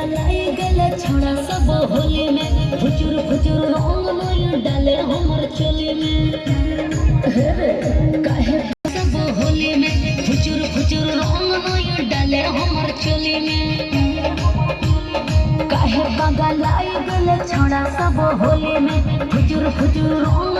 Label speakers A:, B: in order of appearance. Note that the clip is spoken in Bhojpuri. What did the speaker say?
A: छोड़ा सब होली में फुचुर फुचुर रंग मोय डाले हमर चोली में काहे सब होली में फुचुर फुचुर रंग मोय डाले हमर चोली में काहे बगल आई गेले छोड़ा सब होली में फुचुर फुचुर रंग